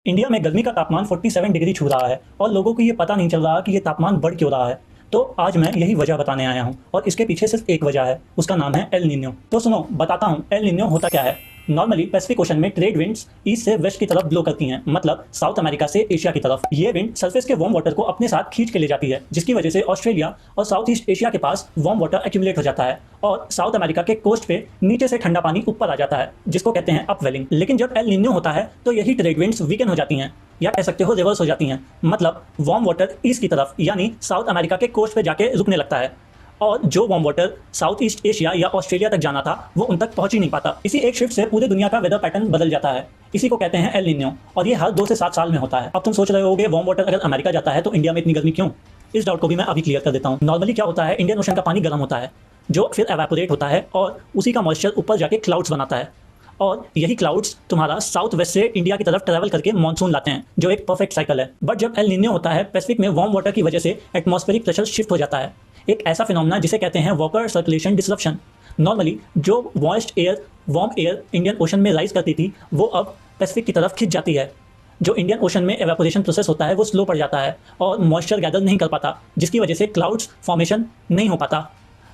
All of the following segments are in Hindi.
इंडिया में गर्मी का तापमान 47 डिग्री छू रहा है और लोगों को ये पता नहीं चल रहा कि ये तापमान बढ़ क्यों रहा है। तो आज मैं यही वजह बताने आया हूँ और इसके पीछे सिर्फ एक वजह है, उसका नाम है एल नीनो। तो सुनो बताता हूँ एल नीनो होता क्या है। नॉर्मली पैसिफिक ओशन में ट्रेड विंड्स ईस्ट से वेस्ट की तरफ ब्लो करती हैं, मतलब साउथ अमेरिका से एशिया की तरफ। ये विंड सरफेस के वार्म वाटर को अपने साथ खींच के ले जाती है, जिसकी वजह से ऑस्ट्रेलिया और साउथ ईस्ट एशिया के पास वार्म वाटर एक्यूमुलेट हो जाता है और साउथ अमेरिका के कोस्ट पे नीचे से ठंडा पानी ऊपर आ जाता है, जिसको कहते हैं अपवेलिंग। लेकिन जब एल नीनो होता है तो यही ट्रेड विंड्स वीकन हो जाती हैं, या कह सकते हो रिवर्स हो जाती हैं, मतलब वार्म वाटर ईस्ट की तरफ यानी साउथ अमेरिका के कोस्ट पे जाके रुकने लगता है और जो warm water south east Asia या ऑस्ट्रेलिया तक जाना था वो उन तक पहुंच ही नहीं पाता। इसी एक शिफ्ट से पूरे दुनिया का वेदर पैटर्न बदल जाता है। इसी को कहते हैं एल नीनो और ये हर 2 से 7 साल में होता है। अब तुम सोच रहे होगे वार्म वाटर अगर अमेरिका जाता है तो इंडिया में इतनी गर्मी क्यों? इस डाउट को भी मैं अभी क्लियर कर देता हूँ। नॉर्मली क्या होता है, इंडियन ओशन का पानी गर्म होता है जो फिर एवेपोरेट होता है और उसी का मॉइस्चर ऊपर जाके क्लाउड्स बनाता है और यही क्लाउड्स तुम्हारा साउथ वेस्ट से इंडिया की तरफ ट्रैवल करके मानसून लाते हैं, जो एक परफेक्ट साइकिल है। बट जब एल नीनो होता है पैसिफिक में वार्म वाटर की वजह से एटमॉस्फेरिक प्रेशर शिफ्ट हो जाता है, एक ऐसा फिनोमेना जिसे कहते हैं वाटर सर्कुलेशन डिसरप्शन। नॉर्मली जो moist air warm air Indian ocean में राइज करती थी वो अब पैसिफिक की तरफ खिंच जाती है। जो इंडियन ओशन में एवेपोरेशन प्रोसेस होता है वो स्लो पड़ जाता है और मॉइस्चर गैदर नहीं कर पाता, जिसकी वजह से क्लाउड्स फॉर्मेशन नहीं हो पाता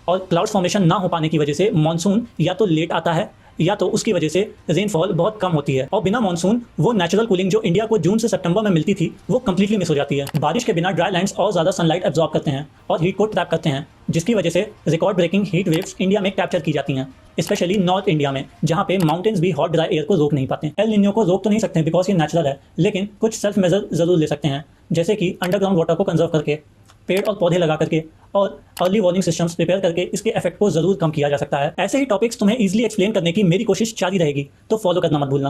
और क्लाउड्स फॉर्मेशन ना हो पाने की वजह से मानसून या तो लेट आता है या तो उसकी वजह से रेनफॉल बहुत कम होती है और बिना मानसून वो नेचुरल कूलिंग जो इंडिया को जून से सितंबर में मिलती थी वो कंप्लीटली मिस हो जाती है। बारिश के बिना ड्राई लैंड्स और ज़्यादा सनलाइट एब्जॉर्ब करते हैं और हीट को ट्रैप करते हैं, जिसकी वजह से record breaking heat waves India में कैप्चर की जाती हैं, स्पेशली नॉर्थ इंडिया में, जहाँ पे माउंटेन्स भी हॉट ड्राई एयर को रोक नहीं पाते। एल नीनो को रोक तो नहीं सकते बिकॉज ये नेचुरल है, लेकिन कुछ सेल्फ मेजर जरूर ले सकते हैं, जैसे कि अंडरग्राउंड वाटर को कंजर्व करके, पेड़ और पौधे लगा करके और अर्ली वार्निंग सिस्टम्स प्रिपेयर करके इसके इफेक्ट को जरूर कम किया जा सकता है। ऐसे ही टॉपिक्स तुम्हें इजीली एक्सप्लेन करने की मेरी कोशिश जारी रहेगी, तो फॉलो करना मत भूलना।